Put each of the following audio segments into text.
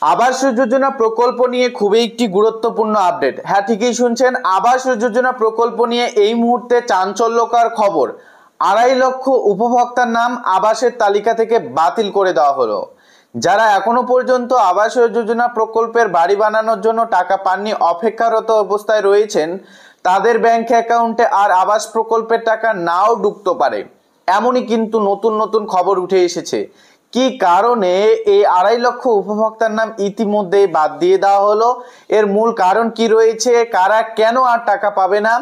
আবাস যোজনা প্রকল্প নিয়ে খুবই একটি গুরুত্বপূর্ণ আপডেট। হ্যাঁ, ঠিকই শুনছেন, আবাস যোজনা প্রকল্প নিয়ে এই মুহূর্তে চাঞ্চল্যকর খবর। 2.5 লক্ষ উপভোক্তার নাম আবাসের তালিকা থেকে বাতিল করে দেওয়া হলো। যারা এখনো পর্যন্ত আবাস যোজনা প্রকল্পের বাড়ি বানানোর জন্য টাকা পাননি, অপেক্ষারত অবস্থায় রয়েছেন, তাদের ব্যাংক অ্যাকাউন্টে আর আবাস প্রকল্পের টাকা নাও ঢুকতে পারে, এমনই কিন্তু নতুন নতুন খবর উঠে এসেছে। কি কারণে এই 2.5 লক্ষ উপভোক্তার নাম ইতিমধ্যেই বাদ দিয়ে দেওয়া হলো, এর মূল কারণ কি রয়েছে, কারা কেন আর টাকা পাবে না,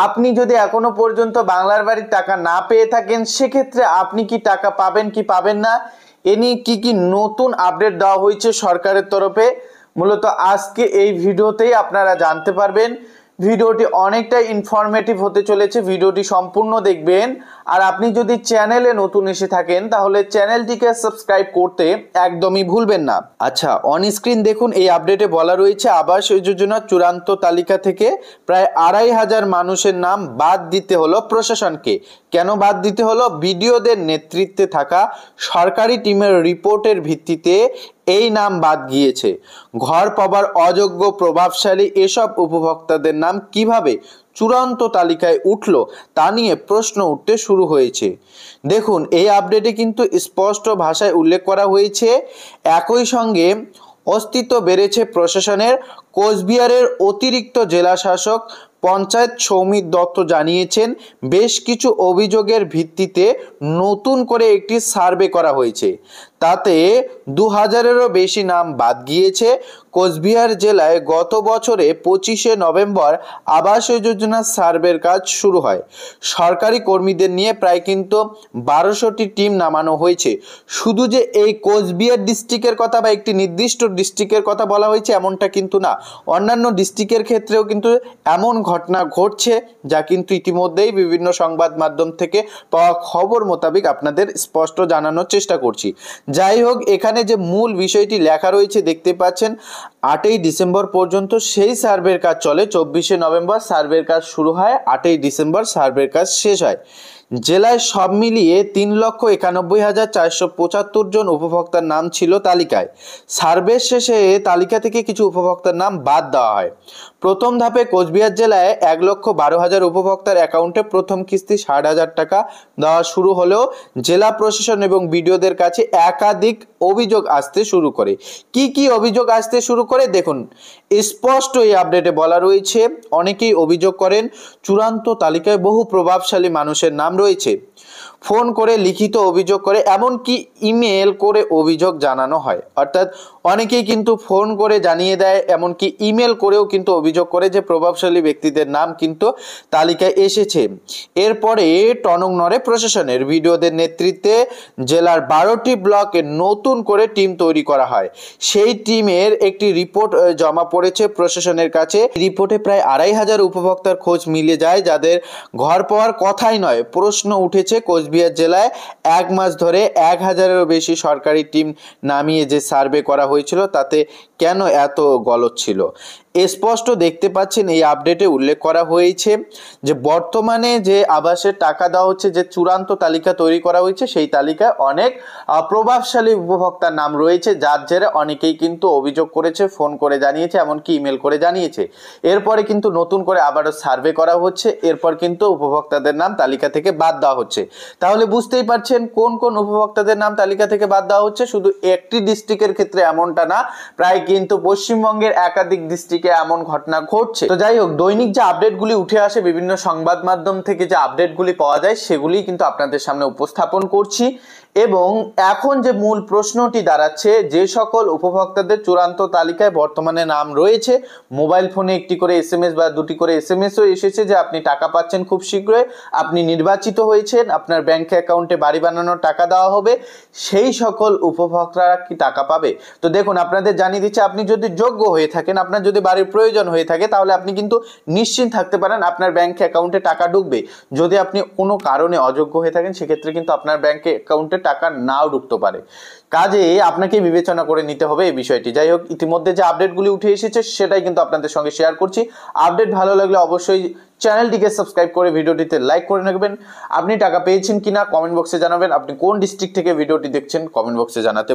আপনি যদি এখনো পর্যন্ত বাংলার বাড়ির টাকা না পেয়ে থাকেন সেক্ষেত্রে আপনি কি টাকা পাবেন কি পাবেন না, এ নিয়ে কি নতুন আপডেট দেওয়া হয়েছে সরকারের তরফে, মূলত আজকে এই ভিডিওতেই আপনারা জানতে পারবেন। ভিডিওটি অনেকটা ইনফরমেটিভ হতে চলেছে, ভিডিওটি সম্পূর্ণ দেখবেন। আর আপনি যদি চ্যানেলে নতুন এসে থাকেন তাহলে চ্যানেলটিকে সাবস্ক্রাইব করতে একদমই ভুলবেন না। আচ্ছা, অন স্ক্রিন দেখুন, এই আপডেটে বলা রয়েছে আবাস যোজনার চূড়ান্ত তালিকা থেকে প্রায় 2,500 মানুষের নাম বাদ দিতে হলো প্রশাসনকে। কেন বাদ দিতে হলো? বিডিওদের নেতৃত্বে থাকা সরকারি টিমের রিপোর্টের ভিত্তিতে এই নাম বাদ গিয়েছে। ঘর পাবার অযোগ্য প্রভাবশালী এসব উপভোক্তাদের নাম কিভাবে চূড়ান্ত তালিকায় উঠল তা নিয়ে প্রশ্ন উঠতে শুরু হয়েছে। দেখুন, এই আপডেটে কিন্তু স্পষ্ট ভাষায় উল্লেখ করা হয়েছে। একই সঙ্গে অস্তিত্ব বেড়েছে প্রশাসনের। কোচবিহারের অতিরিক্ত জেলা শাসক পঞ্চায়েত সৌমিত দত্ত জানিয়েছেন, বেশ কিছু অভিযোগের ভিত্তিতে নতুন করে একটি সার্ভে করা হয়েছে, তাতে 2000-এরও বেশি নাম বাদ গিয়েছে। কোচবিহার জেলায় গত বছরে 25শে নভেম্বর আবাস যোজনা সার্ভের কাজ শুরু হয়। সরকারি কর্মীদের নিয়ে প্রায় কিন্তু 1200টি টিম নামানো হয়েছে। শুধু যে এই কোচবিহার ডিস্ট্রিক্টের কথা বা একটি নির্দিষ্ট ডিস্ট্রিক্টের কথা বলা হয়েছে এমনটা কিন্তু না, অন্যান্য ডিস্ট্রিক্টের ক্ষেত্রেও কিন্তু এমন ঘটনা ঘটছে যা কিন্তু ইতিমধ্যেই বিভিন্ন সংবাদ মাধ্যম থেকে পাওয়া খবর মোতাবেক আপনাদের স্পষ্ট জানানোর চেষ্টা করছি। যাই হোক, এখানে যে মূল বিষয়টি লেখা রয়েছে দেখতে পাচ্ছেন, 8ই ডিসেম্বর পর্যন্ত সেই সার্ভের কাজ চলে। 24শে নভেম্বর সার্ভের কাজ শুরু হয়, 8ই ডিসেম্বর সার্ভের কাজ শেষ হয়। জেলায় সব মিলিয়ে 3,91,475 জন উপভোক্তার নাম ছিল তালিকায়। সার্ভের শেষে তালিকা থেকে কিছু উপভোক্তার নাম বাদ দেওয়া হয়। প্রথম ধাপে কোচবিহার জেলায় 1,12,000 উপভোক্তার অ্যাকাউন্টে প্রথম কিস্তি 60,000 টাকা দেওয়া শুরু হলেও জেলা প্রশাসন এবং বিডিওদের কাছে একাধিক অভিযোগ আসতে শুরু করে। কি অভিযোগ আসতে শুরু করে দেখুন, স্পষ্ট এই আপডেটে বলা রয়েছে। অনেকেই অভিযোগ করেন চূড়ান্ত তালিকায় বহু প্রভাবশালী মানুষের নাম রয়েছে। ফোন করে লিখিত অভিযোগ করে, এমনকি ইমেল করে অভিযোগ জানানো হয়। অর্থাৎ অনেকেই কিন্তু ফোন করে জানিয়ে দেয়, এমনকি ইমেল করেও কিন্তু অভিযোগ করে যে প্রভাবশালী ব্যক্তিদের নাম কিন্তু তালিকায় এসেছে। এরপরে টনক নড়ে প্রশাসনের। বিডিওদের নেতৃত্বে জেলার 12টি ব্লকে নতুন করে টিম তৈরি করা হয়। সেই টিমের একটি রিপোর্ট জমা পড়েছে প্রশাসনের কাছে। রিপোর্টে প্রায় 2,500 উপভোক্তার খোঁজ মিলে যায় যাদের ঘর পাওয়ার কথাই নয়। প্রশ্ন উঠেছে, কোচবিহার জেলায় 1 মাস ধরে 1000-এরও বেশি সরকারি টিম নামিয়ে যে সার্ভে করা হয়েছিল তাতে কেন এত গলদ ছিল? স্পষ্ট দেখতে পাচ্ছেন এই আপডেটে উল্লেখ করা হয়েছে যে বর্তমানে যে আবাসের টাকা দেওয়া হচ্ছে, যে চূড়ান্ত তালিকা তৈরি করা হয়েছে সেই তালিকায় অনেক প্রভাবশালী উপভোক্তার নাম রয়েছে, যার জেরে অনেকেই কিন্তু অভিযোগ করেছে, ফোন করে জানিয়েছে, এমনকি ইমেল করে জানিয়েছে। এরপরে কিন্তু নতুন করে আবারও সার্ভে করা হচ্ছে, এরপর কিন্তু উপভোক্তাদের নাম তালিকা থেকে বাদ দেওয়া হচ্ছে। তাহলে বুঝতেই পারছেন কোন কোন উপভোক্তাদের নাম তালিকা থেকে বাদ দেওয়া হচ্ছে। শুধু একটি ডিস্ট্রিক্টের ক্ষেত্রে এমনটা না, প্রায় কিন্তু পশ্চিমবঙ্গের একাধিক ডিস্ট্রিক্টে এমন ঘটনা ঘটছে। তো যাই হোক, দৈনিক যে আপডেটগুলি উঠে আসে বিভিন্ন সংবাদ মাধ্যম থেকে, যে আপডেটগুলি পাওয়া যায় সেগুলি কিন্তু আপনাদের সামনে উপস্থাপন করছি। এবং এখন যে মূল প্রশ্নটি দাঁড়াচ্ছে, যে সকল উপভোক্তাদের চূড়ান্ত তালিকায় বর্তমানে নাম রয়েছে, মোবাইল ফোনে একটি করে SMS বা দুটি করে SMSও এসেছে যে আপনি টাকা পাচ্ছেন খুব শীঘ্রই, আপনি নির্বাচিত হয়েছেন, আপনার ব্যাংক অ্যাকাউন্টে বাড়ি বানানোর টাকা দেওয়া হবে, সেই সকল উপভোক্তারা কি টাকা পাবে? তো দেখুন, আপনাদের জানিয়ে দিচ্ছে, আপনি যদি যোগ্য হয়ে থাকেন, আপনার যদি বাড়ির প্রয়োজন হয়ে থাকে, তাহলে আপনি কিন্তু নিশ্চিন্ত থাকতে পারেন আপনার ব্যাংক অ্যাকাউন্টে টাকা ঢুকবে। যদি আপনি কোনো কারণে অযোগ্য হয়ে থাকেন সেক্ষেত্রে কিন্তু আপনার ব্যাংক অ্যাকাউন্টে টাকা নাও ঢুকতে পারে। কাজে আপনাকে বিবেচনা করে নিতে হবে এই বিষয়টি। যাই হোক, ইতিমধ্যে যে আপডেটগুলি উঠে এসেছে সেটাই কিন্তু আপনাদের সঙ্গে শেয়ার করছি। আপডেট ভালো লাগলে অবশ্যই চ্যানেলটিকে সাবস্ক্রাইব করে ভিডিওটিতে লাইক করে রাখবেন। আপনি টাকা পেয়েছেন কিনা কমেন্ট বক্সে জানাবেন। আপনি কোন ডিস্ট্রিক্ট থেকে ভিডিওটি দেখছেন কমেন্ট বক্সে জানাতে